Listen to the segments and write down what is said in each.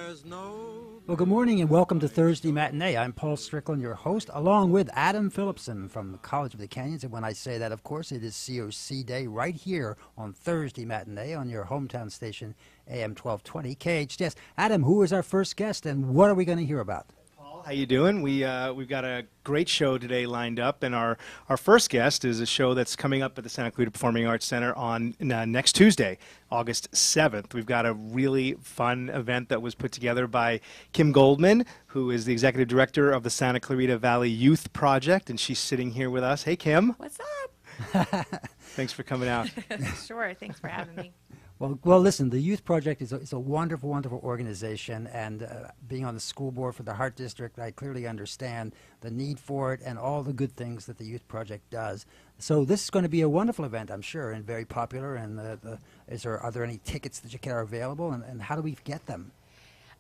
There's no... Well, good morning and welcome to Thursday Matinee. I'm Paul Strickland, your host, along with Adam Phillipson from the College of the Canyons. And when I say that, of course, it is COC Day right here on Thursday Matinee on your hometown station, AM 1220 KHTS. Adam, who is our first guest and what are we going to hear about? How you doing? We've got a great show today lined up, and our first guest is a show that's coming up at the Santa Clarita Performing Arts Center on next Tuesday, August 7th. We've got a really fun event that was put together by Kim Goldman, who is the executive director of the Santa Clarita Valley Youth Project, and she's sitting here with us. Hey, Kim. What's up? Thanks for coming out. Sure. Thanks for having me. Well, listen, the Youth Project is a wonderful, wonderful organization, and being on the school board for the Heart District, I clearly understand the need for it and all the good things that the Youth Project does. So this is going to be a wonderful event, I'm sure, and very popular. And are there any tickets that you can are available, and how do we get them?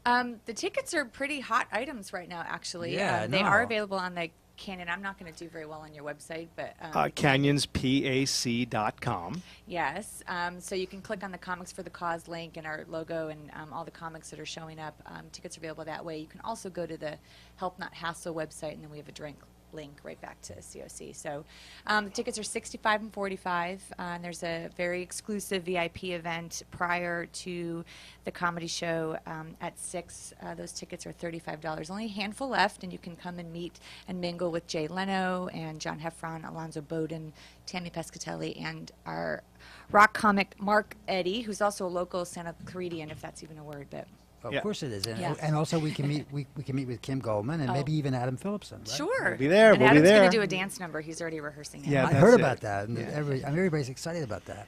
The tickets are pretty hot items right now, actually. Yeah, they are available on the Canyon. I'm not going to do very well on your website, but canyonspac.com. Yes. So you can click on the Comics for the Cause link and our logo and all the comics that are showing up. Tickets are available that way. You can also go to the Help Not Hassle website, and then we have a drink link right back to COC. So the tickets are $65 and $45. And there's a very exclusive VIP event prior to the comedy show at 6. Those tickets are $35. Only a handful left, and you can come and meet and mingle with Jay Leno and John Heffron, Alonzo Bowden, Tammy Pescatelli, and our rock comic Mark Eddy, who's also a local Santa Claritian, if that's even a word. But Of course it is, Yeah. and also we can meet with Kim Goldman and maybe even Adam Phillipson. Right? Sure. We'll be there. And We'll be Adam's there. going to do a dance number. He's already rehearsing it. Yeah. I That's heard it. about that, and Yeah. everybody's excited about that.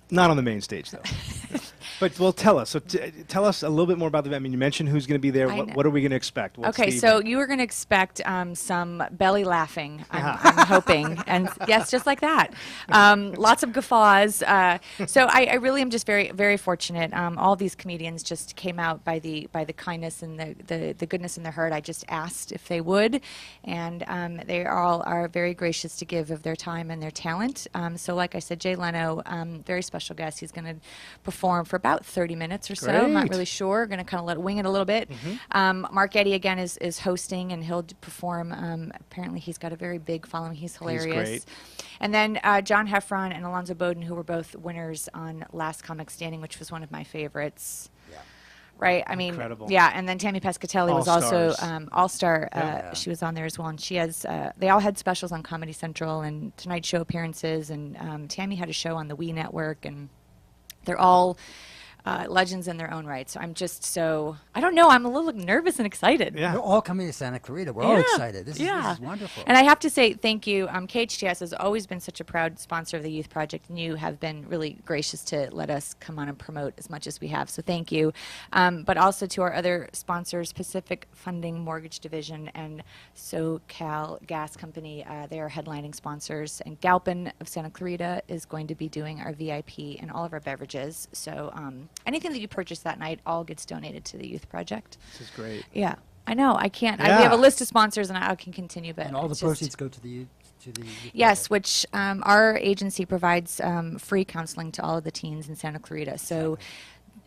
Not on the main stage, though. But well, tell us. So tell us a little bit more about the event. I mean, you mentioned who's going to be there. What are we going to expect? What's Okay, the so event? you are going to expect some belly laughing, I'm hoping. And yes, just like that. Lots of guffaws. So I really am just very, very fortunate. All these comedians just came out by the kindness and the goodness in their heart. I just asked if they would. And they all are very gracious to give of their time and their talent. So like I said, Jay Leno, very special guest. He's going to perform for about 30 minutes or so. I'm not Great. really sure. Going to kind of wing it a little bit. Mark Eddy, again, is hosting, and he'll perform. Apparently, he's got a very big following. He's hilarious. great. And then John Heffron and Alonzo Bowden, who were both winners on Last Comic Standing, which was one of my favorites. Yeah. Right? I mean, Incredible. yeah. And then Tammy Pescatelli was also All-stars. All-Star. Yeah. She was on there as well. And she has, they all had specials on Comedy Central and Tonight Show appearances. And Tammy had a show on the WE Network. And they're all legends in their own right. So I'm just I don't know, I'm a little nervous and excited. Yeah. We're all coming to Santa Clarita. We're all excited. This is wonderful. And I have to say thank you. KHTS has always been such a proud sponsor of the Youth Project, and you have been really gracious to let us come on and promote as much as we have. So thank you. But also to our other sponsors, Pacific Funding Mortgage Division and SoCal Gas Company. They are headlining sponsors. And Galpin of Santa Clarita is going to be doing our VIP and all of our beverages. So anything that you purchase that night all gets donated to the Youth Project. This is great. Yeah, I know. I can't. Yeah. We have a list of sponsors, and I can continue, but And all the it's just- proceeds go to the youth Yes, project. which our agency provides free counseling to all of the teens in Santa Clarita. So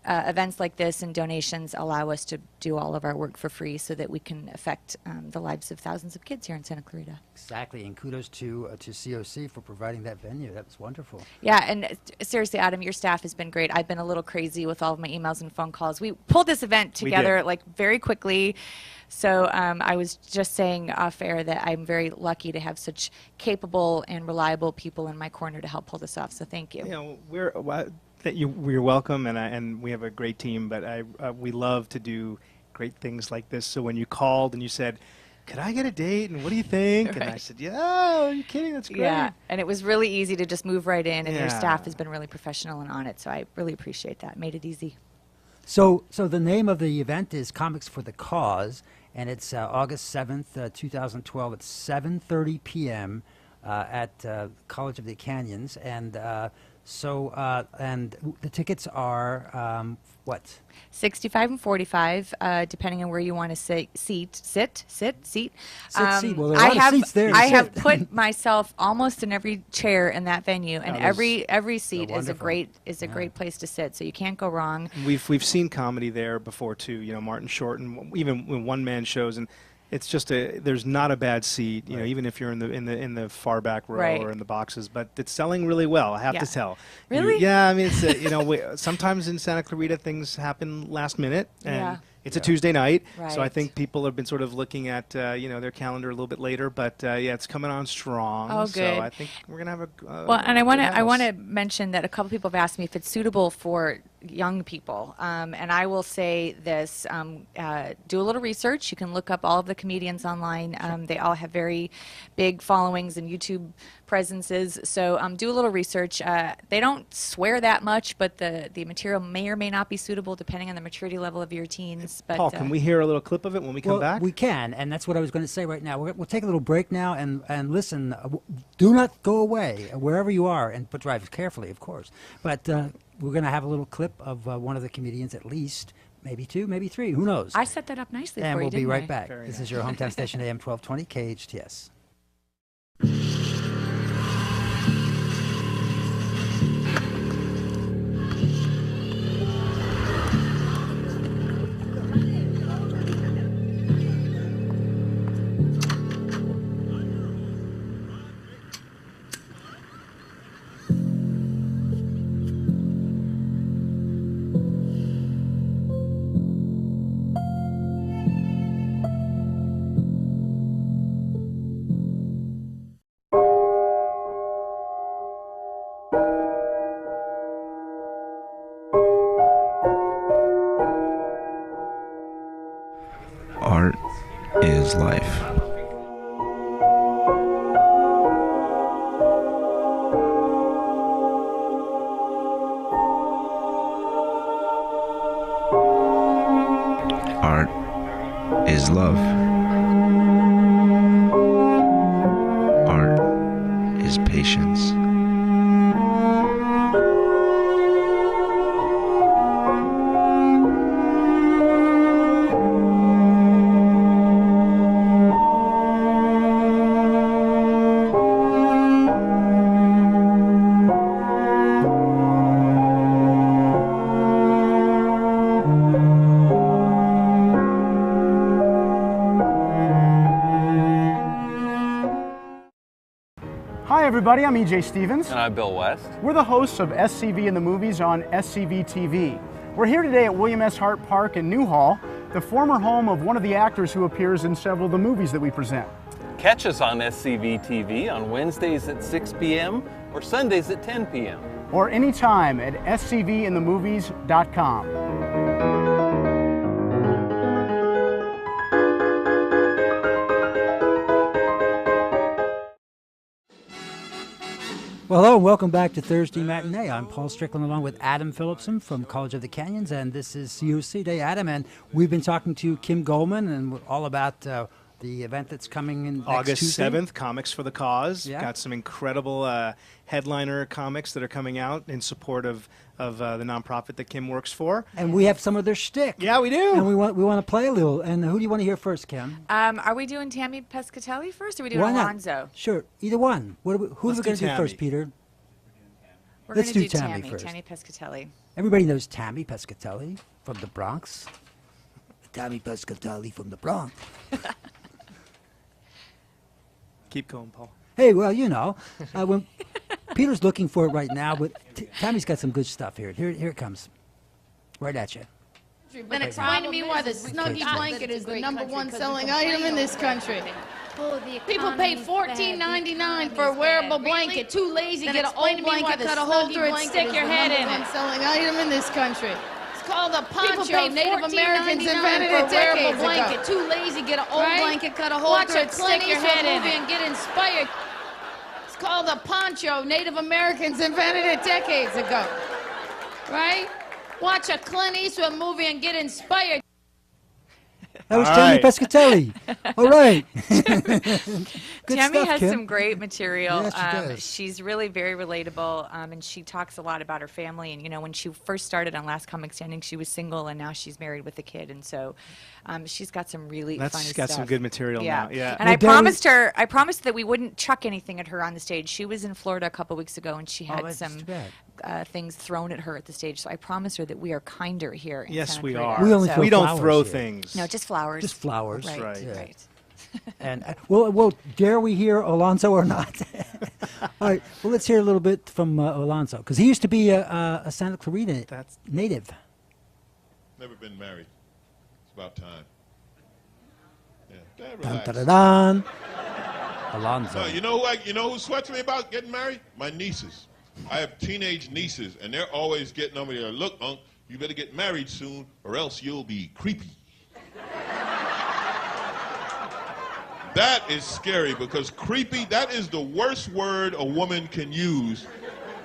events like this and donations allow us to do all of our work for free so that we can affect the lives of thousands of kids here in Santa Clarita. Exactly, and kudos to COC for providing that venue. That was wonderful. Yeah, and seriously, Adam, your staff has been great. I've been a little crazy with all of my emails and phone calls. We pulled this event together very quickly. So I was just saying off air that I'm very lucky to have such capable and reliable people in my corner to help pull this off. So thank you. You know, we're welcome, and we have a great team. But we love to do great things like this. So when you called and you said, "Could I get a date?" and "What do you think?" and I said, "Yeah, are you kidding? That's great." Yeah, and it was really easy to just move right in, and your Yeah. staff has been really professional and on it. So I really appreciate that. Made it easy. So the name of the event is Comics for the Cause, and it's August 7th, 2012 at 7:30 p.m. At College of the Canyons. And So, and the tickets are what? 65 and 45, depending on where you want to sit. Seat. Well, there are a I lot of have, seats there to I have sit. put myself almost in every chair in that venue, and every seat is a wonderful. great place to sit. So you can't go wrong. We've seen comedy there before too. You know, Martin Short and even when one-man shows, and it's just there's not a bad seat. You know, even if you're in the far back row Right. or in the boxes, but it's selling really well. I have Yeah. to tell. Really? Yeah, I mean, it's you know, sometimes in Santa Clarita things happen last minute, and Yeah. it's a Tuesday night, so I Right. think people have been sort of looking at you know, their calendar a little bit later. But yeah, it's coming on strong. Oh, So good. I think we're gonna have a Well, and I want to to mention that a couple people have asked me if it's suitable for young people, and I will say this: do a little research. You can look up all of the comedians online. They all have very big followings and YouTube presences. So do a little research. They don't swear that much, but the material may or may not be suitable depending on the maturity level of your teens. But Paul, can we hear a little clip of it when we come Well, back? we can, and that's what I was going to say right now. We'll take a little break now and listen. Do not go away wherever you are, but drive carefully, of course. But we're going to have a little clip of one of the comedians, at least, maybe two, maybe three. Who knows? I set that up nicely And for you, we'll be didn't right I? back. Very This nice. is your hometown station, AM 1220 KHTS. Art is life. Art is love. Art is patience. Hi everybody, I'm EJ Stevens. And I'm Bill West. We're the hosts of SCV in the Movies on SCV TV. We're here today at William S. Hart Park in Newhall, the former home of one of the actors who appears in several of the movies that we present. Catch us on SCV TV on Wednesdays at 6 p.m. or Sundays at 10 p.m. Or anytime at scvinthemovies.com. Well, hello and welcome back to Thursday Matinee. I'm Paul Strickland along with Adam Phillipson from College of the Canyons, and this is COC Day, Adam, and we've been talking to Kim Goldman and all about the event that's coming in August next Tuesday. 7th, Comics for the Cause. Yeah. Got some incredible headliner comics that are coming out in support of the nonprofit that Kim works for. And we have some of their shtick. Yeah, we do. And we want to play a little. And who do you want to hear first, Kim? Are we doing Tammy Pescatelli first, or are we doing Why not? Alonzo? Sure, either one. Who are we Let's going do to do Tammy. first, Peter? We're Let's gonna do Tammy first. Tammy Pescatelli. Everybody knows Tammy Pescatelli from the Bronx. Tammy Pescatelli from the Bronx. Keep going, Paul. Hey, well, you know, when Peter's looking for it right now, but Tammy's got some good stuff here. Here it comes. Right at you. Then explain to me why the Snuggie blanket is the #1 selling item in this country. People pay $14.99 for a wearable blanket. Too lazy, get an old blanket, cut a hole through it, stick your head in it. Selling item in this country. It's called a poncho. Native Americans invented it decades ago. Too lazy, get an old blanket, cut a hole through it, stick your head in it, and get inspired. It's called a poncho. Native Americans invented it decades ago. Right? Watch a Clint Eastwood movie and get inspired. That was All Tammy right. Pescatelli. All right. Good Tammy stuff, has Kim. some great material. Yes, she does. She's really very relatable, and she talks a lot about her family. And when she first started on Last Comic Standing, she was single, and now she's married with a kid. And so, she's got some really funny stuff. She's got some good material now. Yeah. And I promised that we wouldn't chuck anything at her on the stage. She was in Florida a couple weeks ago, and she had some things thrown at her at the stage. So I promised her that we are kinder here. In Yes, Santa we Clarita. are. We only So- throw We don't flowers throw here. things. No, just flowers. Just flowers. Right. Right. Yeah. Right. And well, dare we hear Alonso or not? All right. Well, let's hear a little bit from Alonso because he used to be a Santa Clarita native. Never been married. It's about time. Yeah. Dad, Dun, relax. dun, dun, dun. Alonso. No, you know who sweats me about getting married? My nieces. I have teenage nieces, and they're always getting on me. They're like, look, Unc, you better get married soon, or else you'll be creepy. That is scary because creepy, that is the worst word a woman can use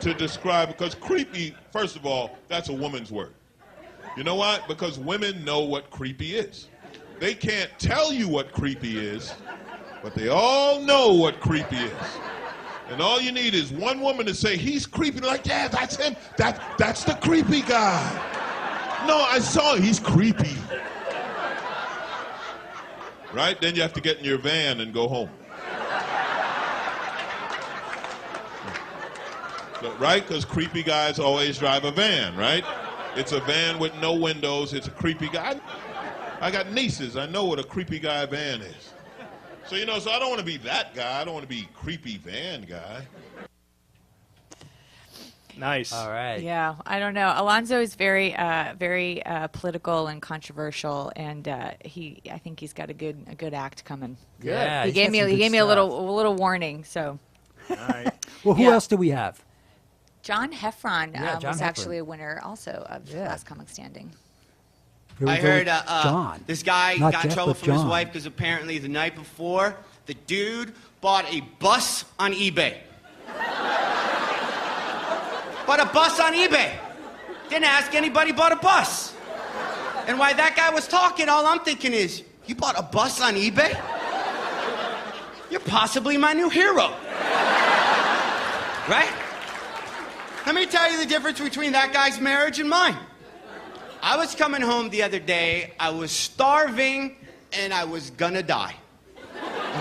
to describe, because creepy, first of all, that's a woman's word. You know what? Because women know what creepy is. They can't tell you what creepy is, but they all know what creepy is. And all you need is one woman to say, he's creepy. Like, yeah, that's him. That's the creepy guy. No, I saw him. He's creepy. Right? Then you have to get in your van and go home. Right? Because creepy guys always drive a van, right? It's a van with no windows. It's a creepy guy. I got nieces. I know what a creepy guy van is. So, so I don't want to be that guy. I don't want to be creepy van guy. Nice. All right. Yeah, I don't know. Alonso is very political and controversial, and I think he's got a good act coming. Yeah, He gave me a little warning. So. All right. Well, who Yeah. else do we have? John Heffron John was Heffron. actually a winner also of Yeah. Last Comic Standing. Here we I go heard with John. this guy Not got in Jeff, trouble but from his John. wife because apparently the night before, the dude bought a bus on eBay. Bought a bus on eBay. Didn't ask anybody, bought a bus. And while that guy was talking, all I'm thinking is, you bought a bus on eBay? You're possibly my new hero. Right? Let me tell you the difference between that guy's marriage and mine. I was coming home the other day, I was starving, and I was gonna die.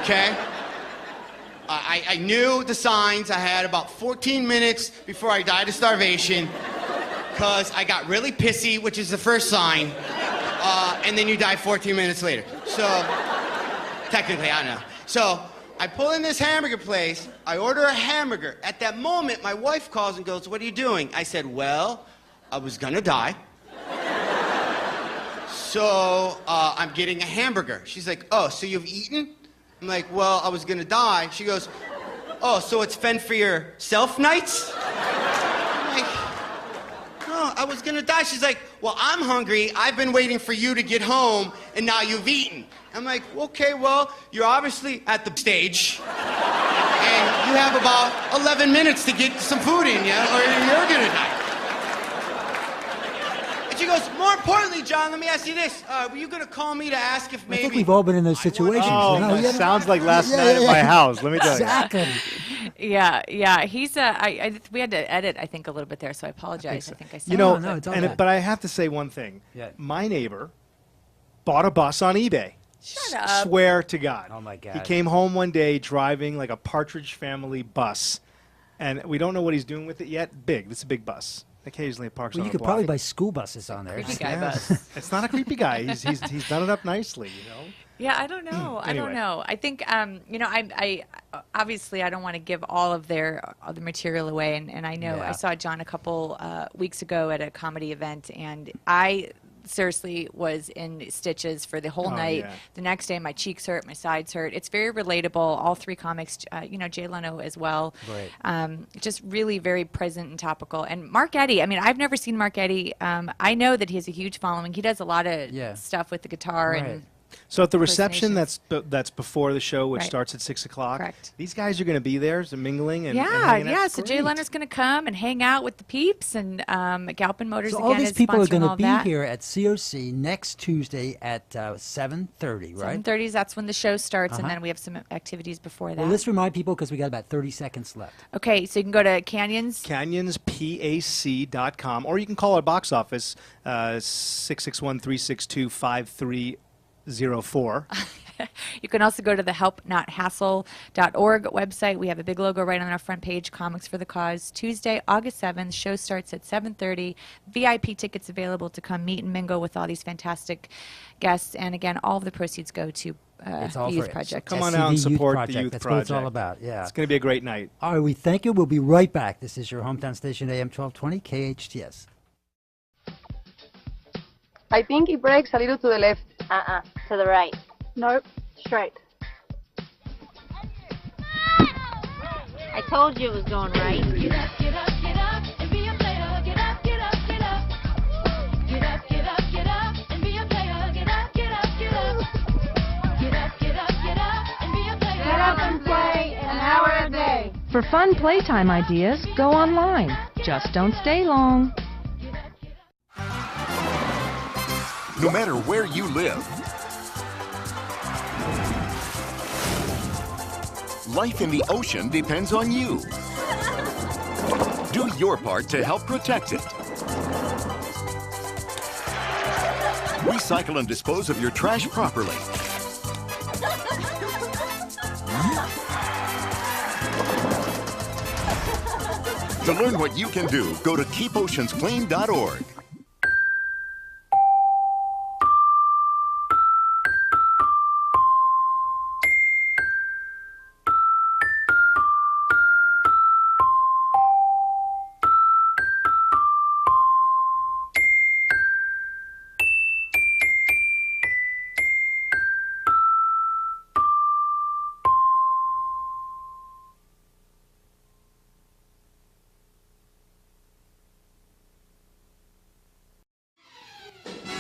Okay? I knew the signs. I had about 14 minutes before I died of starvation, because I got really pissy, which is the first sign, and then you die 14 minutes later. So, technically, I don't know. So, I pull in this hamburger place, I order a hamburger. At that moment, my wife calls and goes, "What are you doing?" I said, "Well, I was gonna die. So, I'm getting a hamburger." She's like, "Oh, so you've eaten?" I'm like, "Well, I was gonna die." She goes, "Oh, so it's fend for yourself nights?" I'm like, "No, I was gonna die." She's like, "Well, I'm hungry. I've been waiting for you to get home, and now you've eaten." I'm like, "Okay, well, you're obviously at the stage, and you have about 11 minutes to get some food in you, or you're gonna die." And she goes, "More importantly, John, let me ask you this. Were you going to call me to ask if I maybe..." think we've all been in those situations. Oh, you know? that sounds like last night at my house. Let me tell you. Exactly. Yeah. He's we had to edit, I think, a little bit there, so I apologize. I think I said No, it's all good. But I have to say one thing. Yeah. My neighbor bought a bus on eBay. Shut up. Swear to God. Oh, my God. He came home one day driving like a Partridge Family bus, and we don't know what he's doing with it yet. Big. This is a big bus. Occasionally it parks Well, on you a could block. probably buy school buses on there. Creepy guy Yeah. bus. It's not a creepy guy. He's done it up nicely, you know. Yeah, I don't know. I Anyway. don't know. I think I obviously I don't want to give all of the material away, and I know Yeah. I saw John a couple weeks ago at a comedy event, and I seriously was in stitches for the whole Oh, night. yeah. The next day, my cheeks hurt, my sides hurt. It's very relatable. All three comics, Jay Leno as well. Right. Just really very present and topical. And Mark Eddy, I mean, I've never seen Mark Eddy. I know that he has a huge following. He does a lot of Yeah. stuff with the guitar Right. and So at the reception that's before the show, which Right. starts at 6 o'clock, Correct. these guys are going to be there, so mingling and Yeah, hanging out. yeah. It's So Jay great. Leonard's going to come and hang out with the peeps, and Galpin Motors So again all these is people are sponsoring going all to of be that. here at COC next Tuesday at 7:30, right? 7:30. That's when the show starts, and Uh-huh. then we have some activities before that. Well, let's remind people because we got about 30 seconds left. Okay, so you can go to CanyonsPAC.com, or you can call our box office 661-362-5304. You can also go to the helpnothassle.org website. We have a big logo right on our front page, Comics for the Cause. Tuesday, August 7th. Show starts at 7:30. VIP tickets available to come meet and mingle with all these fantastic guests. And again, all of the proceeds go to It's the all Youth for Project. Come on out and SCV Youth support the Project. Youth That's Project. what it's all about, yeah. It's going to be a great night. All right, we thank you. We'll be right back. This is your hometown station, AM 1220, KHTS. I think it breaks a little to the left. To the right. Nope, straight. I told you it was going right. Get up, get up, get up, and be a player. Get up, get up, get up. Get up, get up, get up, and be a player. Get up, get up, get up. Get up, get up, get up, and be a player. Get up and play an hour a day. For fun playtime ideas, go online. Just don't stay long. No matter where you live, life in the ocean depends on you. Do your part to help protect it. Recycle and dispose of your trash properly. To learn what you can do, go to keepoceansclean.org.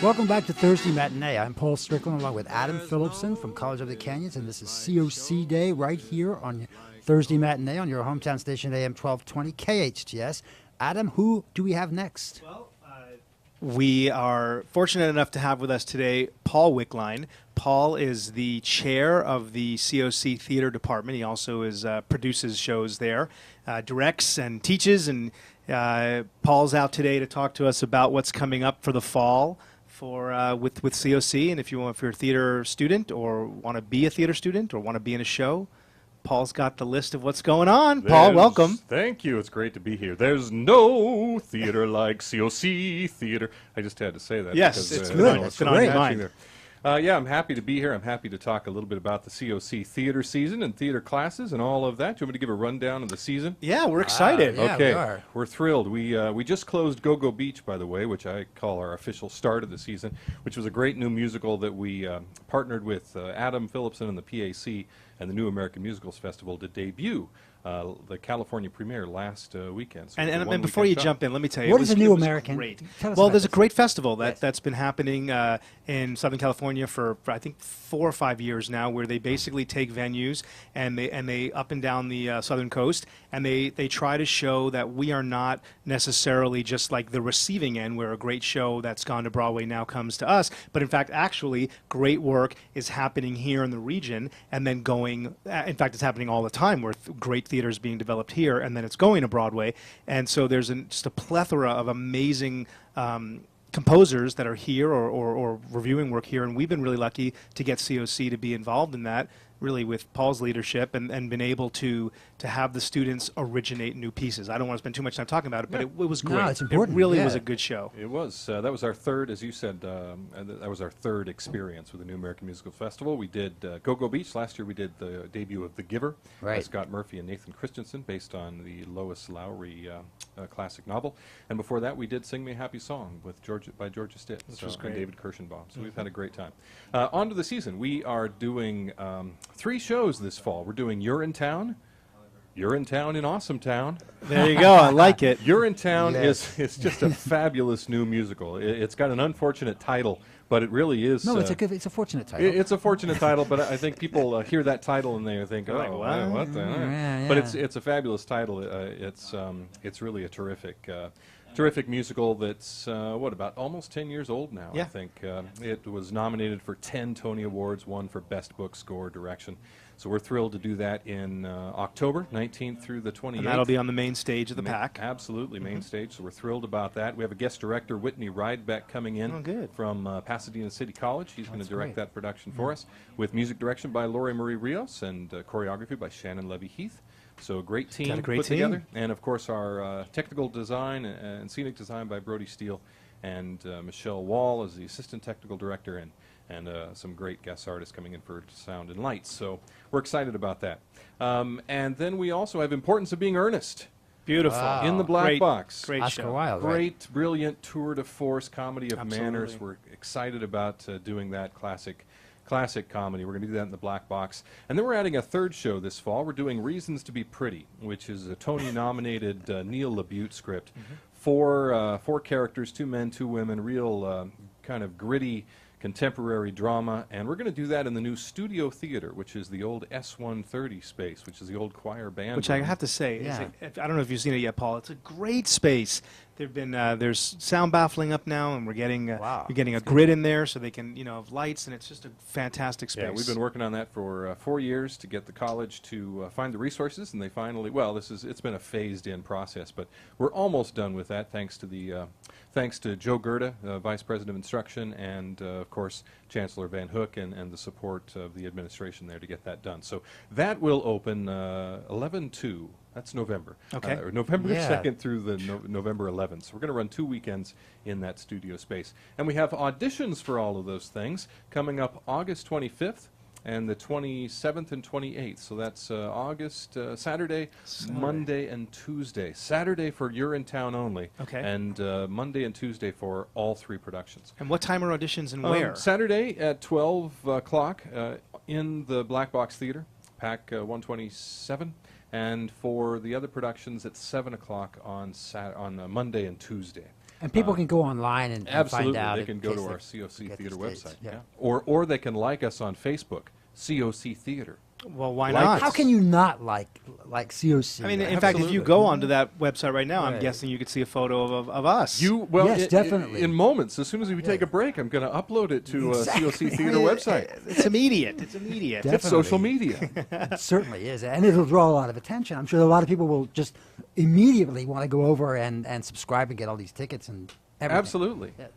Welcome back to Thursday Matinee. I'm Paul Strickland along with Adam Phillipson from College of the Canyons, and this is COC Day right here on Thursday Matinee on your hometown station, AM 1220, KHTS. Adam, who do we have next? We are fortunate enough to have with us today Paul Wickline. Paul is the chair of the COC Theater Department. He also produces shows there, directs and teaches. And Paul's out today to talk to us about what's coming up for the fall with COC. And if you're a theater student or want to be a theater student or want to be in a show, Paul's got the list of what's going on. Paul, welcome. Thank you. It's great to be here. There's no theater like COC theater. I just had to say that. Yes, because, it's good. It's been on your catching mind. Yeah, I'm happy to be here. I'm happy to talk a little bit about the COC theater season and theater classes and all of that. Do you want me to give a rundown of the season? Yeah, we're excited. Yeah, Okay, we are. we're thrilled. We just closed Go-Go Beach, by the way, which I call our official start of the season, which was a great new musical that we partnered with Adam Phillipson and the PAC and the New American Musicals Festival to debut. The California premiere last weekend. So And before you jump in, let me tell you, What is a New American? Great. Tell us Well, about there's a this. great festival Yes. that's been happening in Southern California for I think 4 or 5 years now, where they basically take venues and they up and down the southern coast, and they try to show that we are not necessarily just like the receiving end, where a great show that's gone to Broadway now comes to us, but in fact, actually, great work is happening here in the region, and then going. In fact, it's happening all the time, where great theater is being developed here, and then it's going to Broadway, and so there's just a plethora of amazing composers that are here or reviewing work here, and we've been really lucky to get COC to be involved in that, really with Paul's leadership, and been able to have the students originate new pieces. I don't want to spend too much time talking about it, but it was great. No, it's important. It really Yeah. was a good show. It was. That was our third, as you said, that was our third experience with the New American Musical Festival. We did Go-Go Beach. Last year we did the debut of The Giver by Right. Scott Murphy and Nathan Christensen, based on the Lois Lowry classic novel. And before that we did Sing Me a Happy Song by Georgia Stitt was great. and David Kirschenbaum. So we've had a great time. On to the season. We are doing 3 shows this fall. We're doing You're in Town, You're in Town in Awesome Town. There you go. I like it. You're in Town Yes. is just a fabulous new musical. It's got an unfortunate title, but it really is. No, it's a fortunate title. It's a fortunate title, but I think people hear that title and they think, Like, oh, what? what the heck? Yeah, But yeah. it's a fabulous title. It's really a terrific musical that's about almost 10 years old now. Yeah. I think it was nominated for 10 Tony Awards, won for Best Book, Score, Direction. So we're thrilled to do that in October 19th through the 28th. And that'll be on the main stage of the PAC. Absolutely, main stage. So we're thrilled about that. We have a guest director, Whitney Ridebeck, coming in from Pasadena City College. He's going to direct that production for us, with music direction by Lori Marie Rios and choreography by Shannon Levy-Heath. So a great team put together. And, of course, our technical design and scenic design by Brody Steele, and Michelle Wall as the assistant technical director, and some great guest artists coming in for sound and lights. So we're excited about that. And then we also have Importance of Being Earnest. Beautiful. Wow. In the Black Box. Great Oscar show. Wilde, right? Great, brilliant tour de force comedy of Absolutely. manners. We're excited about doing that classic comedy. We're going to do that in the Black Box. And then we're adding a third show this fall. We're doing Reasons to be Pretty, which is a Tony-nominated Neil LaBute script. Four characters, 2 men, 2 women, real kind of gritty contemporary drama, and we're going to do that in the new Studio Theater, which is the old S130 space, which is the old choir band Which room. I have to say, Yeah. I don't know if you've seen it yet, Paul. It's a great space. There's sound baffling up now, and we're getting Wow. you're getting a grid in there, so they can have lights, and it's just a fantastic space. Yeah, we've been working on that for 4 years to get the college to find the resources, and they finally. Well, it's been a phased-in process, but we're almost done with that, thanks to Joe Gerda, Vice President of Instruction, and of course Chancellor Van Hook, and the support of the administration there to get that done. So that will open 11/2. That's November. Okay. Or November Yeah. 2nd through the November 11th. So we're going to run 2 weekends in that studio space. And we have auditions for all of those things coming up August 25th and the 27th and 28th. So that's August, Saturday, Monday, and Tuesday. Saturday for You're in Town only. Okay. And Monday and Tuesday for all 3 productions. And what time are auditions and where? Saturday at 12 o'clock in the Black Box Theater, PAC 127. And for the other productions at 7 o'clock on Monday and Tuesday. And people can go online and Absolutely, find out. they can go in to case our they COC get Theater the dates. website. Yeah. Or they can like us on Facebook, COC Theater. Well, why Like not? How can you not like COC? I mean, in right? fact, if you Absolutely. go onto that website right now, I'm Right. guessing you could see a photo of us. Yes, definitely. In moments, as soon as we take a break, I'm going to upload it to COC Theater website. It's immediate. It's immediate. It's social media. It certainly is, and it'll draw a lot of attention. I'm sure a lot of people will just immediately want to go over and subscribe and get all these tickets and everything. Absolutely. Yeah.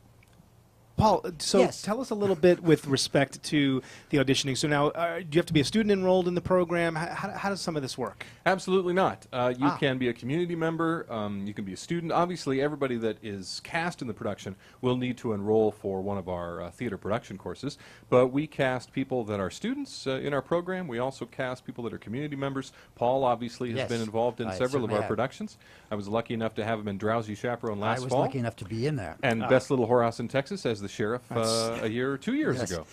Paul, so Yes. tell us a little bit with respect to the auditioning. So now, do you have to be a student enrolled in the program? How does some of this work? Absolutely not. You can be a community member. You can be a student. Obviously, everybody that is cast in the production will need to enroll for one of our theater production courses. But we cast people that are students in our program. We also cast people that are community members. Paul obviously has Yes, been involved in I several of certainly our have. productions. I was lucky enough to have him in Drowsy Chaperone last I was fall. lucky enough to be in there. And Best Little Whorehouse in Texas as the sheriff a year or 2 years Yes. ago.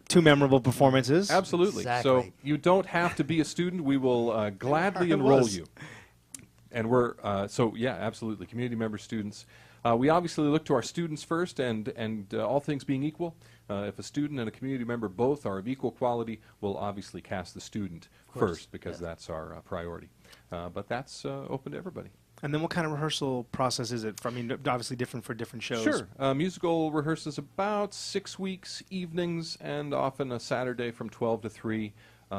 2 memorable performances. Absolutely. Exactly. So you don't have to be a student. We will gladly I enroll was. you. And we're, absolutely, community member students. We obviously look to our students first, and all things being equal, if a student and a community member both are of equal quality, we'll obviously cast the student first because that's our priority. But that's open to everybody. And then what kind of rehearsal process is it? I mean, obviously different for different shows. Sure. Musical rehearsals about 6 weeks, evenings, and often a Saturday from 12 to 3.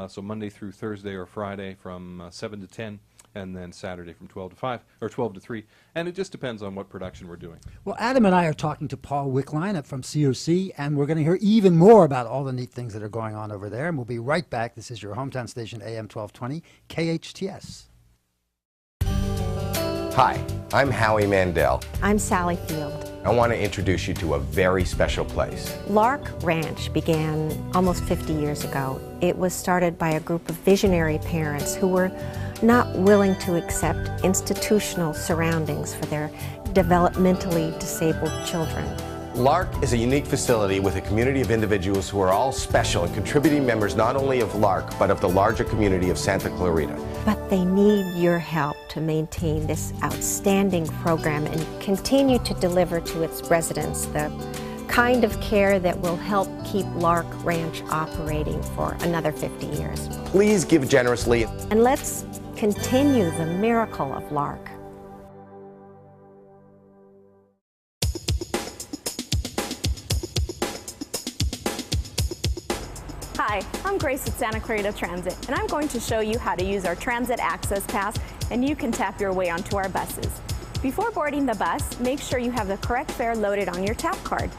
So Monday through Thursday or Friday from 7 to 10. And then Saturday from 12 to 5, or 12 to 3. And it just depends on what production we're doing. Well, Adam and I are talking to Paul Wickline from COC, and we're going to hear even more about all the neat things that are going on over there. And we'll be right back. This is your hometown station, AM 1220, KHTS. Hi, I'm Howie Mandel. I'm Sally Field. I want to introduce you to a very special place. Lark Ranch began almost 50 years ago. It was started by a group of visionary parents who were not willing to accept institutional surroundings for their developmentally disabled children. LARC is a unique facility with a community of individuals who are all special and contributing members not only of LARC, but of the larger community of Santa Clarita. But they need your help to maintain this outstanding program and continue to deliver to its residents the kind of care that will help keep LARC Ranch operating for another 50 years. Please give generously. And let's continue the miracle of LARC. Hi, I'm Grace at Santa Clarita Transit, and I'm going to show you how to use our Transit Access Pass, and you can tap your way onto our buses. Before boarding the bus, make sure you have the correct fare loaded on your tap card.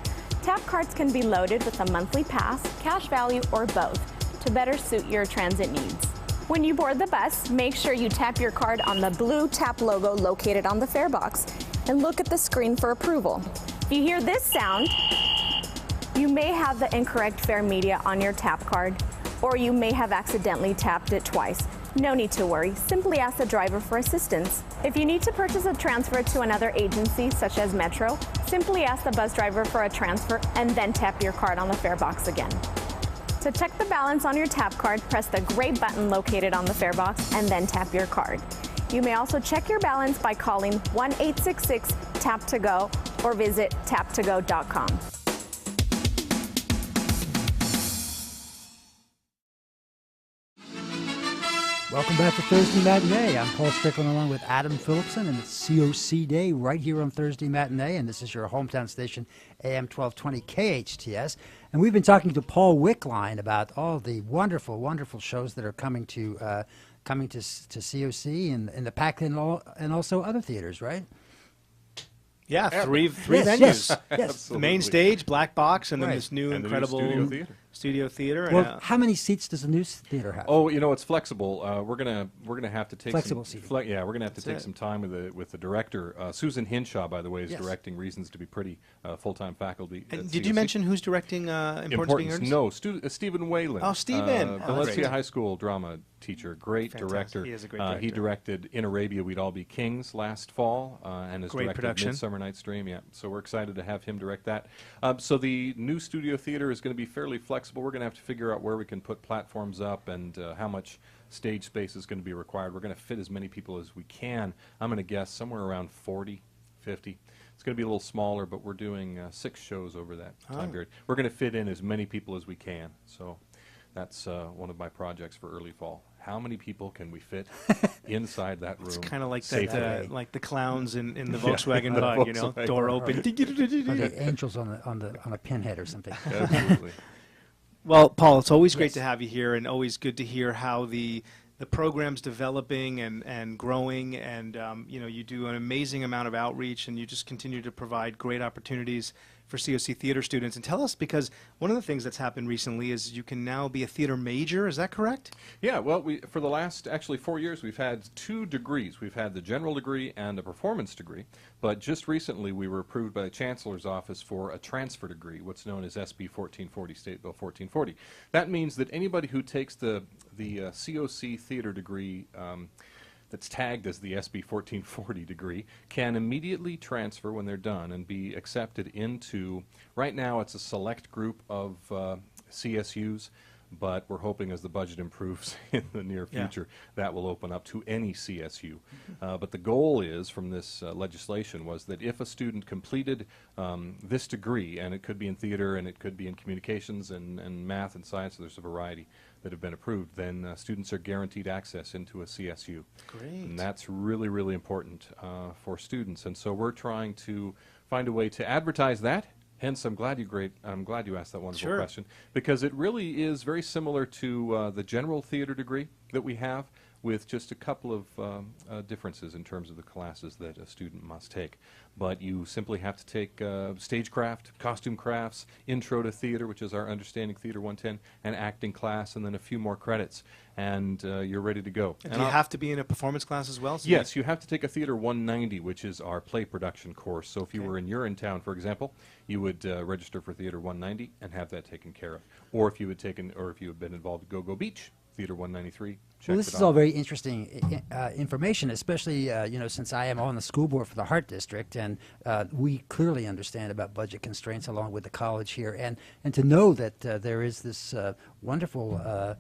Tap cards can be loaded with a monthly pass, cash value, or both to better suit your transit needs. When you board the bus, make sure you tap your card on the blue tap logo located on the fare box and look at the screen for approval. If you hear this sound, you may have the incorrect fare media on your tap card, or you may have accidentally tapped it twice. No need to worry, simply ask the driver for assistance. If you need to purchase a transfer to another agency, such as Metro, simply ask the bus driver for a transfer and then tap your card on the fare box again. To check the balance on your tap card, press the gray button located on the fare box and then tap your card. You may also check your balance by calling 1-866-TAP-TO-GO or visit taptogo.com. Welcome back to Thursday Matinee. I'm Paul Strickland along with Adam Phillipson, and it's COC Day right here on Thursday Matinee, and this is your hometown station, AM 1220 KHTS. And we've been talking to Paul Wickline about all the wonderful, wonderful shows that are coming to COC and the PAC and also other theaters, right? Yeah, three venues. Yes. The main stage, Black Box, and then Right. this new And the new incredible studio theater. and, Well, how many seats does the new theater have? Oh, you know, it's flexible. We're gonna have to take Flexible some seating. yeah, we're gonna have to take it. some time with the director. Susan Hinshaw, by the way, is Yes. directing Reasons to be Pretty, full-time faculty. And at did you COC. mention who's directing Importance Being Earnest? No, Stephen Whalen. Oh, Stephen. Valencia great. High School drama teacher, great Fantastic. director. He is a great director. He directed In Arabia We'd All Be Kings last fall, and has Great directed production. Midsummer Night's Dream. Yeah, so we're excited to have him direct that. So the new studio theater is going to be fairly flexible. We're going to have to figure out where we can put platforms up and how much stage space is going to be required. We're going to fit as many people as we can. I'm going to guess somewhere around 40, 50. It's going to be a little smaller, but we're doing 6 shows over that time period. We're going to fit in as many people as we can. So that's one of my projects for early fall. How many people can we fit inside that room? It's kind of like safely? that, like the clowns in the Yeah, Volkswagen the bug, you know, Volkswagen. door open. Or the angels on a pinhead or something. Absolutely. Well, Paul, it's always great to have you here, and always good to hear how the program's developing and growing, and you know, you do an amazing amount of outreach, and you just continue to provide great opportunities for COC theater students. And tell us, because one of the things that's happened recently is you can now be a theater major. Is that correct? Yeah, well, for the last actually 4 years, we've had 2 degrees. We've had the general degree and a performance degree, but just recently we were approved by the Chancellor's Office for a transfer degree, what's known as SB 1440, State Bill 1440. That means that anybody who takes the COC theater degree that's tagged as the SB 1440 degree can immediately transfer when they're done and be accepted into, right now it's a select group of CSUs, but we're hoping as the budget improves in the near future that will open up to any CSU. But the goal is from this legislation was that if a student completed this degree, and it could be in theater and it could be in communications and math and science, there's a variety that have been approved, then students are guaranteed access into a CSU. Great. And that's really, really important for students. And so we're trying to find a way to advertise that. Hence, I'm glad you asked that wonderful question, because it really is very similar to the general theater degree that we have, with just a couple of differences in terms of the classes that a student must take. But you simply have to take stagecraft, costume crafts, intro to theater, which is our Understanding Theater 110, and acting class, and then a few more credits, and you're ready to go. And do you have to be in a performance class as well? So Yes, you have to take a Theater 190, which is our play production course. So if you were in Urinetown, for example, you would register for Theater 190 and have that taken care of. Or if you had been involved at Go-Go Beach, Theater 193. Well, this is all very interesting information, especially since I am on the school board for the Hart District, and we clearly understand about budget constraints along with the college here, and to know that there is this wonderful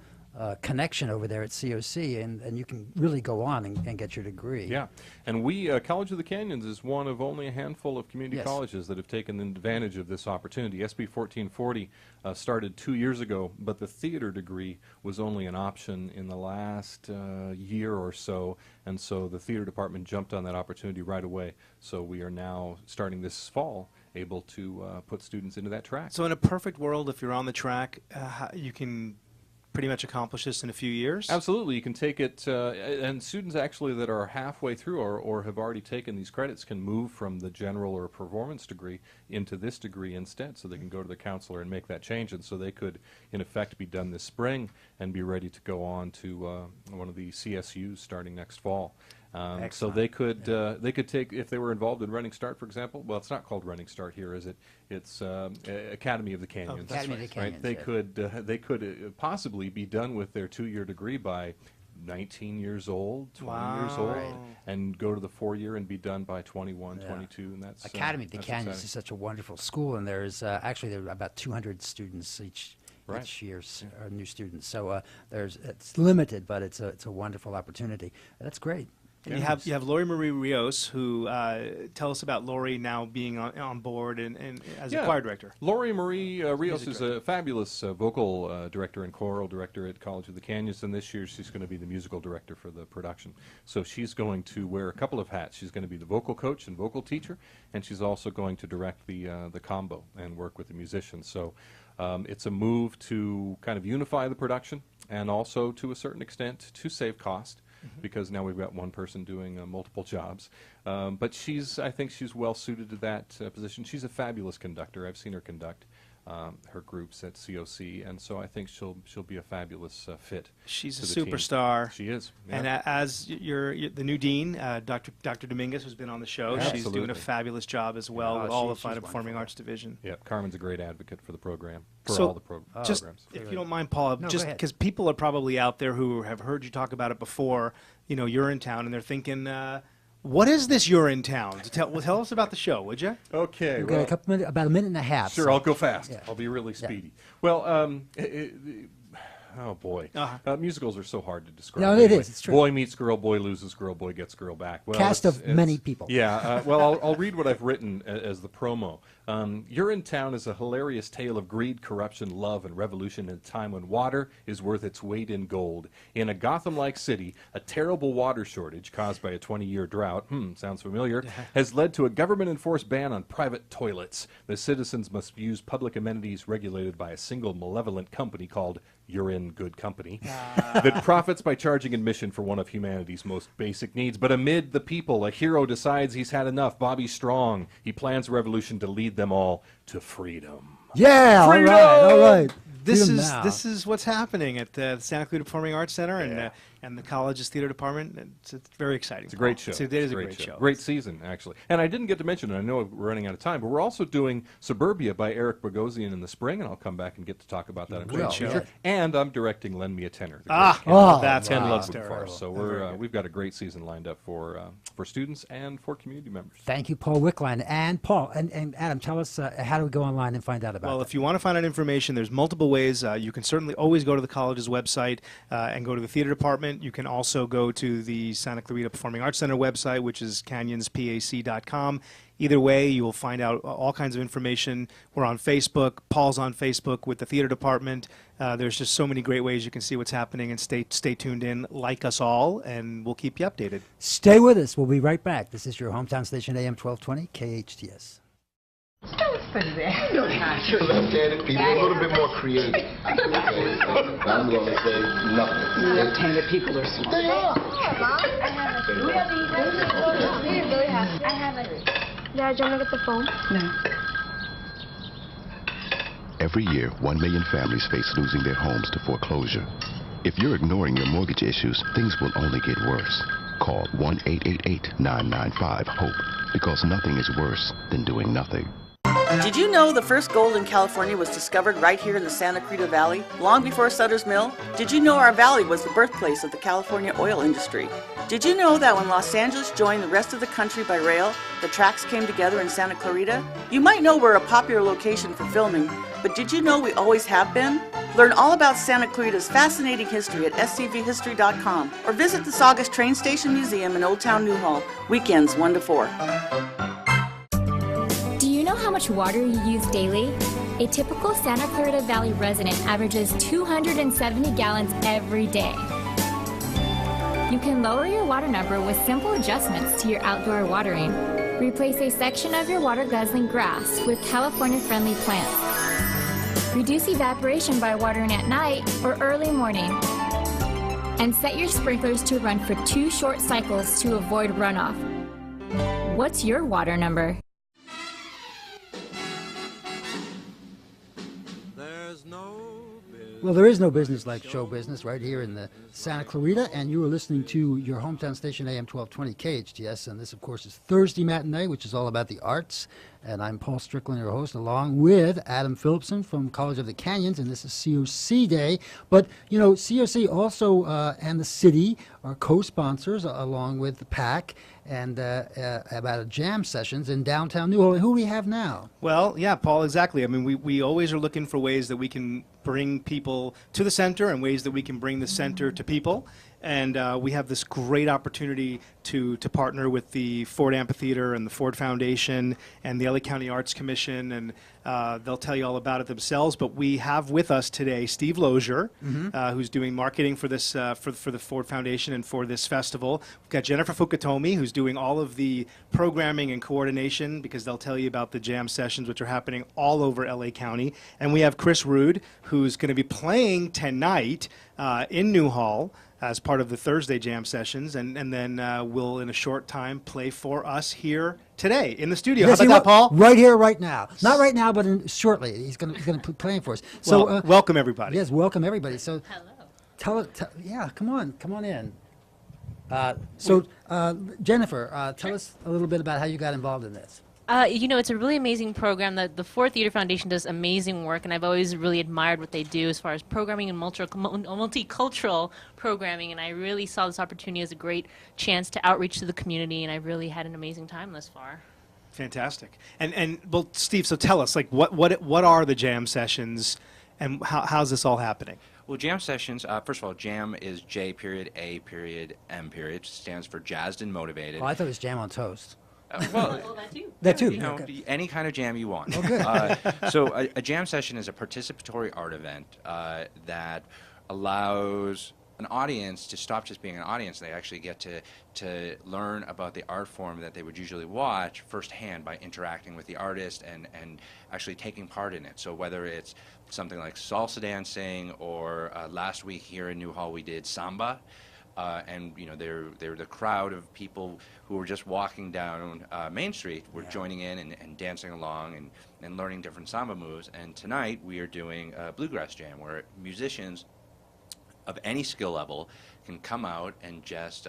connection over there at COC, and you can really go on and get your degree. Yeah, and we, College of the Canyons is one of only a handful of community colleges that have taken advantage of this opportunity. SB 1440 started 2 years ago, but the theater degree was only an option in the last year or so, and so the theater department jumped on that opportunity right away. So we are now, starting this fall, able to put students into that track. So in a perfect world, if you're on the track, you can pretty much accomplish this in a few years? Absolutely. You can take it, and students actually that are halfway through or have already taken these credits can move from the general or performance degree into this degree instead, so they can go to the counselor and make that change, and so they could, in effect, be done this spring and be ready to go on to one of the CSUs starting next fall. So they could take, if they were involved in Running Start, for example. Well, it's not called Running Start here, is it? It's Academy of the Canyons. Academy of the Canyons. Right? They could possibly be done with their 2-year degree by 19 years old, 20 years old, and go to the 4-year and be done by 21, 22, and that's Academy of the that's Canyons exciting. is such a wonderful school, and there's actually there are about 200 students each year, new students. So it's limited, but it's a wonderful opportunity. That's great. And you have Lori Marie Rios, who tell us about Lori now being on board and as a choir director. Lori Marie Rios is a fabulous vocal director and choral director at College of the Canyons, and this year she's going to be the musical director for the production. So she's going to wear a couple of hats. She's going to be the vocal coach and vocal teacher, and she's also going to direct the combo and work with the musicians. So it's a move to kind of unify the production and also, to a certain extent, to save cost. Because now we've got one person doing multiple jobs. But I think she's well suited to that position. She's a fabulous conductor. I've seen her conduct her groups at COC, and so I think she'll be a fabulous fit. She's a superstar. She is. Yeah. And as you're the new dean, Dr. Dominguez, who's been on the show, she's doing a fabulous job as well with all the Fine and Performing Arts Division. Yeah, Carmen's a great advocate for the program, for so all the programs. Just, if you don't mind, Paul, just because people are probably out there who have heard you talk about it before, you're in town, and they're thinking, what is this Urinetown? Tell us about the show, would you? Okay. We've got a couple minutes, about a minute and a half. Sure, I'll go fast. Yeah. I'll be really speedy. Well, oh boy, musicals are so hard to describe. No, it is. It's true. Boy meets girl, boy loses girl, boy gets girl back. Well, cast of many people. Yeah. Well, I'll read what I've written as the promo. Urinetown is a hilarious tale of greed, corruption, love, and revolution in a time when water is worth its weight in gold. In a Gotham-like city, a terrible water shortage caused by a 20-year drought, sounds familiar, has led to a government-enforced ban on private toilets. The citizens must use public amenities regulated by a single malevolent company called Urine Good Company that profits by charging admission for one of humanity's most basic needs. But amid the people, a hero decides he's had enough. Bobby Strong. He plans a revolution to lead them all to freedom. Yeah, freedom! all right. This is what's happening at the Santa Clarita Performing Arts Center and the college's theater department. It's very exciting. It's a great show. It is a great show. Great season, actually. And I didn't get to mention, and I know we're running out of time, but we're also doing Suburbia by Eric Bogosian in the spring, and I'll come back and get to talk about that. I'm sure. And I'm directing Lend Me a Tenor. That's Ken Ludwig farce. So we've got a great season lined up for students and for community members. Thank you, Paul Wickline. And Paul and Adam, tell us how do we go online and find out about it? Well, if you want to find out information, there's multiple ways. You can certainly always go to the college's website and go to the theater department. You can also go to the Santa Clarita Performing Arts Center website, which is canyonspac.com. Either way, you will find out all kinds of information. We're on Facebook. Paul's on Facebook with the theater department. There's just so many great ways you can see what's happening, and stay tuned in, like us all, and we'll keep you updated. Stay with us. We'll be right back. This is your hometown station, AM 1220, KHTS. Don't say that. You don't have to. Left-handed people, a little bit more creative. I'm going to say nothing. Left-handed people are smart. They are. I have it. Dad, do you want to get the phone? No. Every year, 1 million families face losing their homes to foreclosure. If you're ignoring your mortgage issues, things will only get worse. Call 1-888-995-HOPE, because nothing is worse than doing nothing. Did you know the first gold in California was discovered right here in the Santa Cruz Valley, long before Sutter's Mill? Did you know our valley was the birthplace of the California oil industry? Did you know that when Los Angeles joined the rest of the country by rail, the tracks came together in Santa Clarita? You might know we're a popular location for filming, but did you know we always have been? Learn all about Santa Clarita's fascinating history at scvhistory.com or visit the Saugus Train Station Museum in Old Town Newhall, weekends 1 to 4. Do you know how much water you use daily? A typical Santa Clarita Valley resident averages 270 gallons every day. You can lower your water number with simple adjustments to your outdoor watering. Replace a section of your water-guzzling grass with California-friendly plants. Reduce evaporation by watering at night or early morning. And set your sprinklers to run for 2 short cycles to avoid runoff. What's your water number? Well, there is no business like show business right here in the Santa Clarita, and you are listening to your hometown station, AM 1220 KHTS, and this, of course, is Thursday Matinee, which is all about the arts, and I'm Paul Strickland, your host, along with Adam Phillipson from College of the Canyons, and this is COC Day. But, you know, COC also and the city are co-sponsors, along with the PAC, and about jam sessions in downtown Newhall. And who we have now? Well, yeah, Paul, exactly. I mean, we always are looking for ways that we can bring people to the center and ways that we can bring the center to people. And we have this great opportunity to partner with the Ford Amphitheater and the Ford Foundation and the LA County Arts Commission, and they'll tell you all about it themselves. But we have with us today Steve Lozier, who's doing marketing for this for the Ford Foundation and for this festival. We've got Jennifer Fukutomi, who's doing all of the programming and coordination, because they'll tell you about the jam sessions, which are happening all over LA County. And we have Chris Rude, who's going to be playing tonight in Newhall as part of the Thursday jam sessions, and then will in a short time play for us here today in the studio. Yes, how about that, Paul? Right here, right now. Not right now, but shortly. He's going to be playing for us. So Well, welcome everybody. Yes, welcome everybody. So hello. Yeah, come on in. Jennifer, tell us a little bit about how you got involved in this. You know, it's a really amazing program. The Ford Theater Foundation does amazing work, and I've always really admired what they do as far as programming and multicultural programming, and I really saw this opportunity as a great chance to outreach to the community, and I really had an amazing time thus far. Fantastic. And well, Steve, so tell us, like, what are the jam sessions, and how's this all happening? Well, jam sessions, first of all, jam is J.A.M. Stands for Jazzed and Motivated. Oh, I thought it was jam on toast. Well, that too. You know, okay. Any kind of jam you want. Oh, good. So a jam session is a participatory art event that allows an audience to stop just being an audience. They actually get to learn about the art form that they would usually watch firsthand by interacting with the artist and actually taking part in it. So whether it's something like salsa dancing, or last week here in Newhall we did samba. And you know, they're the crowd of people who were just walking down Main Street were joining in and dancing along and learning different samba moves. And tonight we are doing a bluegrass jam where musicians of any skill level can come out and just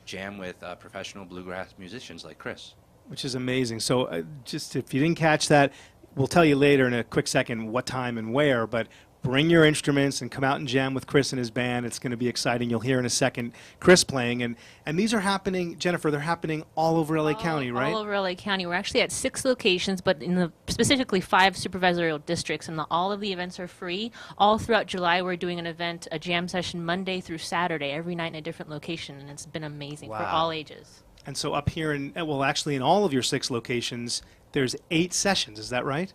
jam with professional bluegrass musicians like Chris. Which is amazing. So just if you didn't catch that, we'll tell you later in a quick second what time and where, but bring your instruments and come out and jam with Chris and his band. It's going to be exciting. You'll hear in a second Chris playing. And these are happening, Jennifer, they're happening all over LA County, right? All over LA County. We're actually at 6 locations, but in the specifically 5 supervisorial districts, and all of the events are free. All throughout July, we're doing an event, a jam session Monday through Saturday, every night in a different location, and it's been amazing for all ages. And so up here, well, actually in all of your 6 locations, there's 8 sessions. Is that right?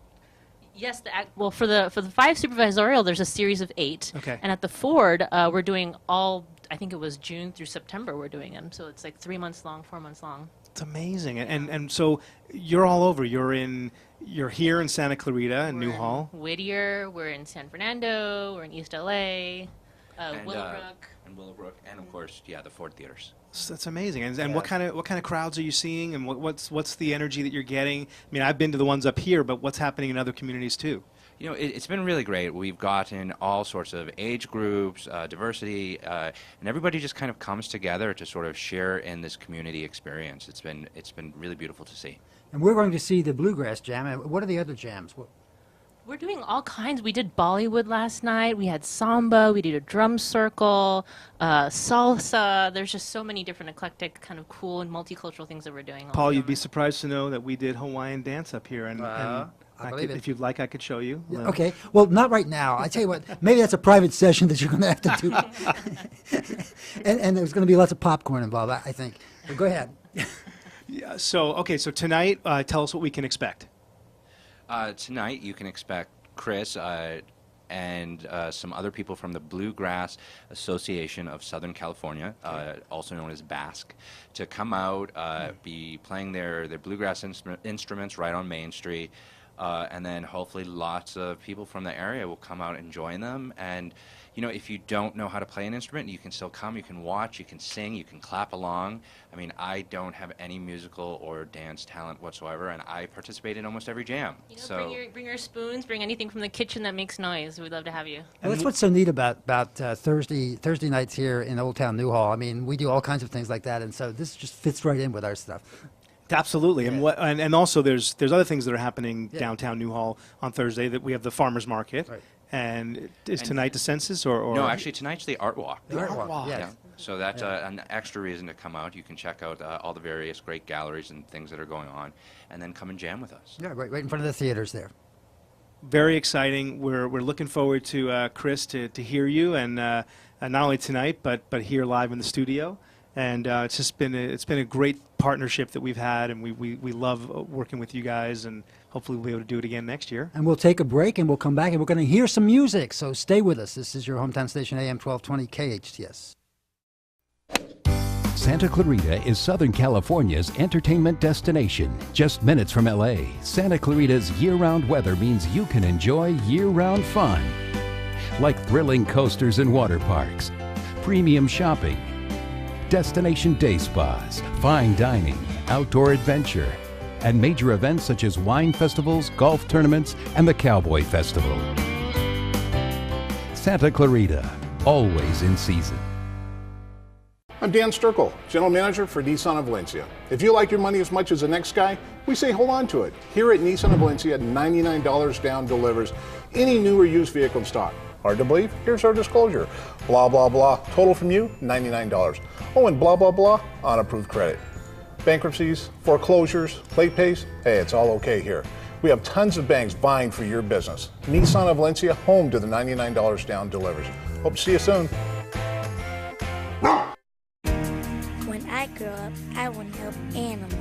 Yes, well, for the 5 supervisorial, there's a series of 8. Okay. And at the Ford, we're doing all, I think it was June through September we're doing them. So it's like 3 months long, 4 months long. It's amazing. And so you're all over. You're here in Santa Clarita and Newhall. Whittier, we're in San Fernando, we're in East LA, Willowbrook. And Willowbrook, and of course, yeah, the Ford theaters. So that's amazing. And what kind of crowds are you seeing, and what's the energy that you're getting? I mean, I've been to the ones up here, but what's happening in other communities too? You know, it's been really great. We've gotten all sorts of age groups, diversity, and everybody just kind of comes together to sort of share in this community experience. It's been really beautiful to see. And we're going to see the Bluegrass Jam. And what are the other jams? We're doing all kinds. We did Bollywood last night. We had samba. We did a drum circle, salsa. There's just so many different eclectic, kind of cool and multicultural things that we're doing. Paul, you'd be surprised to know that we did Hawaiian dance up here, and I believe it. if you'd like, I could show you. Yeah, okay. Well, not right now. I tell you what, maybe that's a private session that you're going to have to do. and there's going to be lots of popcorn involved, I think. But go ahead. Yeah, so tonight, tell us what we can expect. Tonight, you can expect Chris and some other people from the Bluegrass Association of Southern California, also known as Basque, to come out, be playing their bluegrass instruments right on Main Street, and then hopefully lots of people from the area will come out and join them. And you know, if you don't know how to play an instrument, you can still come, you can watch, you can sing, you can clap along. I mean, I don't have any musical or dance talent whatsoever, and I participate in almost every jam. You know, bring your spoons, bring anything from the kitchen that makes noise. We'd love to have you. Well, that's what's so neat about Thursday nights here in Old Town Newhall. I mean, we do all kinds of things like that, and so this just fits right in with our stuff. Absolutely, and also there's other things that are happening downtown Newhall on Thursday. That we have the farmers market. Right. And is tonight the census or? No, actually tonight's the art walk. The art walk, yes. Yeah. So that's an extra reason to come out. You can check out all the various great galleries and things that are going on, and then come and jam with us. Yeah, right in front of the theaters there. Very exciting. We're looking forward to Chris to hear you, and not only tonight but here live in the studio. And it's just been a great partnership that we've had, and we love working with you guys, and hopefully we'll be able to do it again next year. And we'll take a break, and we'll come back, and we're going to hear some music. So stay with us. This is your hometown station, AM 1220 KHTS. Santa Clarita is Southern California's entertainment destination. Just minutes from LA, Santa Clarita's year-round weather means you can enjoy year-round fun. Like thrilling coasters and water parks, premium shopping, destination day spas, fine dining, outdoor adventure, and major events such as wine festivals, golf tournaments, and the Cowboy Festival. Santa Clarita, always in season. I'm Dan Sturkle, General Manager for Nissan of Valencia. If you like your money as much as the next guy, we say hold on to it. Here at Nissan of Valencia, $99 down delivers any new or used vehicle in stock. Hard to believe? Here's our disclosure. Blah, blah, blah. Total from you, $99. Oh, and blah, blah, blah on approved credit. Bankruptcies, foreclosures, late pays, hey, it's all okay here. We have tons of banks vying for your business. Nissan of Valencia, home to the $99 down delivers. Hope to see you soon. When I grow up, I want to help animals.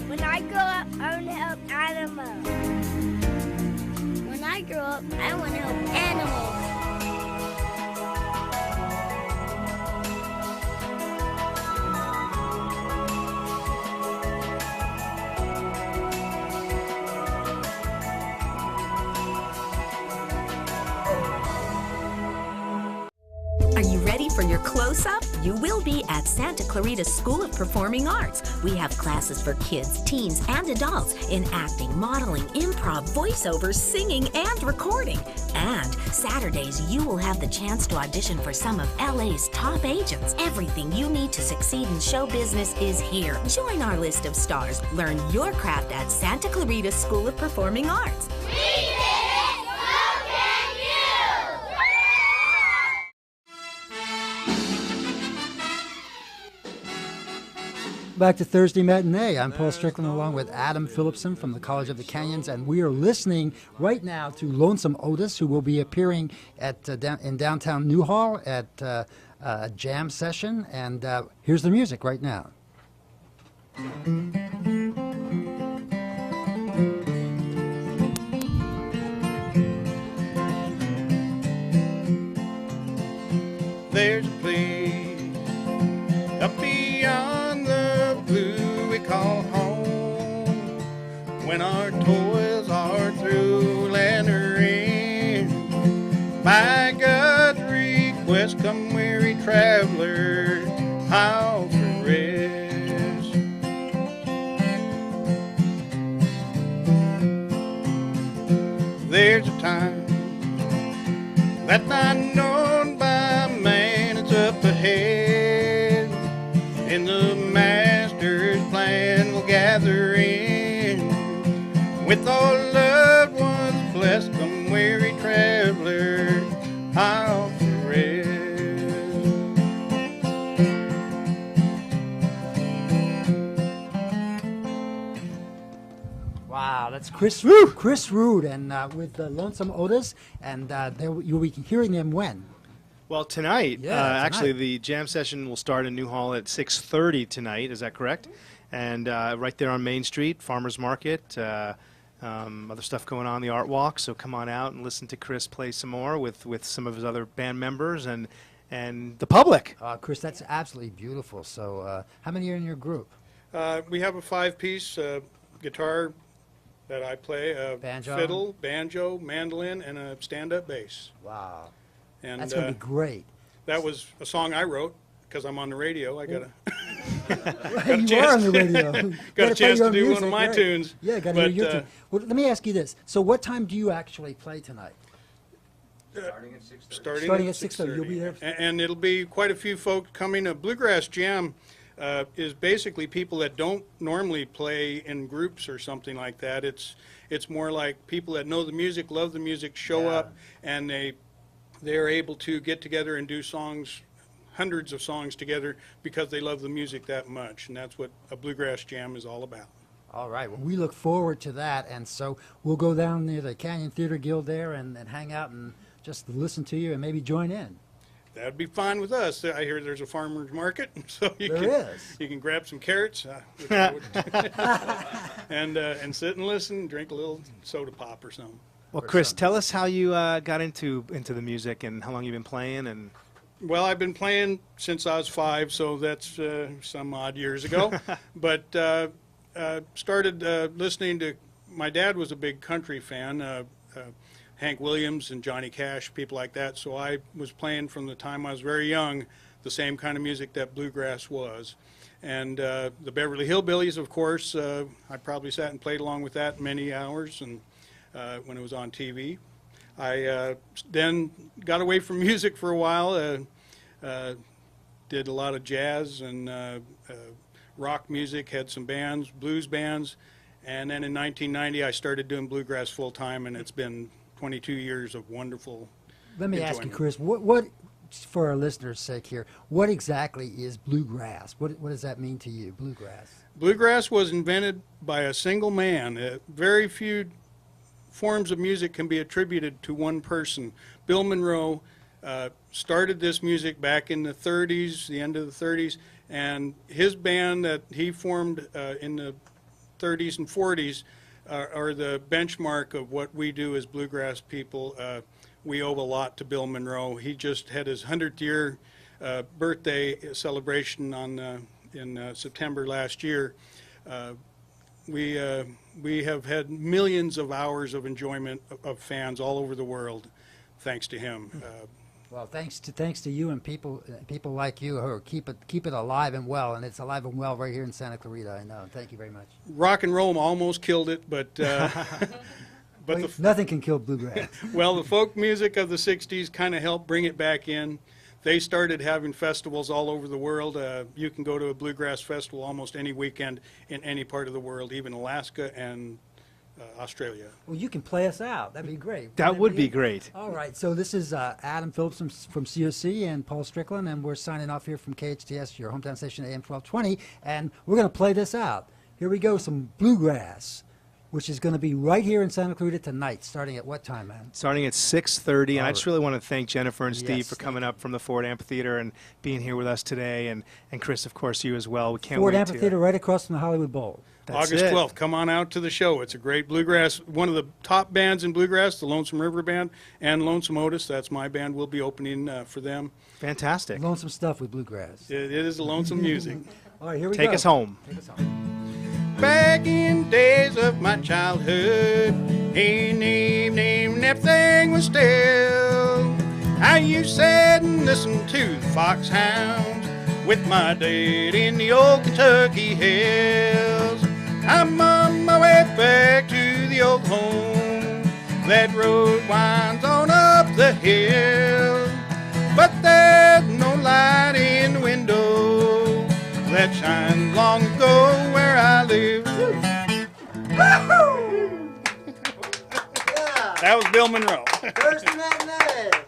When I grow up, I want to help animals. When I grow up, I want to help animals. Are you ready for your close-up? You will be at Santa Clarita School of Performing Arts. We have classes for kids, teens, and adults in acting, modeling, improv, voiceover, singing, and recording. And Saturdays, you will have the chance to audition for some of LA's top agents. Everything you need to succeed in show business is here. Join our list of stars. Learn your craft at Santa Clarita School of Performing Arts. Back to Thursday Matinee. I'm Paul Strickland along with Adam Phillipson from the College of the Canyons, and we are listening right now to Lonesome Otis, who will be appearing at in downtown Newhall at a jam session. And here's the music right now. There's a place up beyond the blue we call home, when our toils are through, land her in. By God's request, come weary traveler, how for rest. There's a time that not known by man, it's up ahead in the master's plan. With all loved ones blessed, come weary traveler, high off the rest. Wow, that's Chris Rood, and with Lonesome Otis, and you'll be hearing them when? Well, tonight, Yeah, actually, tonight. the jam session will start in New Hall at 6:30 tonight. Is that correct? And right there on Main Street, Farmers Market. Other stuff going on, the Art Walk. So come on out and listen to Chris play some more with some of his other band members and the public. Chris, that's absolutely beautiful. So how many are in your group? We have a 5-piece guitar that I play, Banjo? fiddle, banjo, mandolin, and a stand-up bass. Wow. And That's going to be great. That was a song I wrote because I'm on the radio. I got You are on the radio. got a chance to do one of my tunes. Yeah, got to hear your tune. Well, let me ask you this. So what time do you actually play tonight? Starting at 6:30. Starting at 6:30. You'll be there? And it'll be quite a few folks coming. A bluegrass jam is basically people that don't normally play in groups or something like that. It's more like people that know the music, love the music, show up, and they're able to get together and do songs, hundreds of songs together because they love the music that much, and that's what a bluegrass jam is all about. All right. Well, we look forward to that, and so we'll go down near the Canyon Theater Guild there and hang out and just listen to you and maybe join in. That'd be fine with us. I hear there's a farmer's market, so you can grab some carrots and sit and listen, drink a little soda pop or something. Well, Chris, tell us how you got into the music and how long you've been playing. And well, I've been playing since I was 5, so that's some odd years ago. But started listening to. My dad was a big country fan. Hank Williams and Johnny Cash, people like that. So I was playing from the time I was very young, the same kind of music that bluegrass was. And the Beverly Hillbillies, of course, I probably sat and played along with that many hours and when it was on TV. I then got away from music for a while, did a lot of jazz and rock music, had some bands, blues bands. And then in 1990, I started doing bluegrass full time, and it's been 22 years of wonderful Let me enjoyment. ask you, Chris, what, for our listeners' sake here, what exactly is bluegrass? What does that mean to you, bluegrass? Bluegrass was invented by a single man. Very few forms of music can be attributed to one person. Bill Monroe started this music back in the 30s, the end of the 30s, and his band that he formed in the 30s and 40s are the benchmark of what we do as bluegrass people. We owe a lot to Bill Monroe. He just had his 100th year birthday celebration in September last year. We have had millions of hours of enjoyment of fans all over the world, thanks to him. Well, thanks to you and people like you who keep it alive and well, and it's alive and well right here in Santa Clarita. I know. Thank you very much. Rock and roll almost killed it, but nothing can kill bluegrass. Well, the folk music of the '60s kind of helped bring it back in. They started having festivals all over the world. You can go to a bluegrass festival almost any weekend in any part of the world, even Alaska and Australia. Well, you can play us out. That'd be great. That would be great. All right. So this is Adam Phillips from COC and Paul Strickland, and we're signing off here from KHTS, your hometown station, AM 1220, and we're going to play this out. Here we go, some bluegrass, which is going to be right here in Santa Clarita tonight, starting at what time, man? Starting at 6:30, and I just really want to thank Jennifer and Steve Yes, for coming up from the Ford Amphitheater and being here with us today, and Chris, of course, you as well. We can't Ford wait Amphitheater right across from the Hollywood Bowl. August 12th, come on out to the show. It's a great bluegrass, one of the top bands in bluegrass, the Lonesome River Band, and Lonesome Otis. That's my band. We'll be opening for them. Fantastic. Lonesome stuff with bluegrass. It is lonesome music. All right, here we Take go. us home. Take us home. Back in days of my childhood, in the evening, everything was still. I used to sit and listen to the foxhounds with my dad in the old Kentucky hills. I'm on my way back to the old home. That road winds on up the hill, but there's no light in the window that shined long ago where I live. That was Bill Monroe. First Matinee.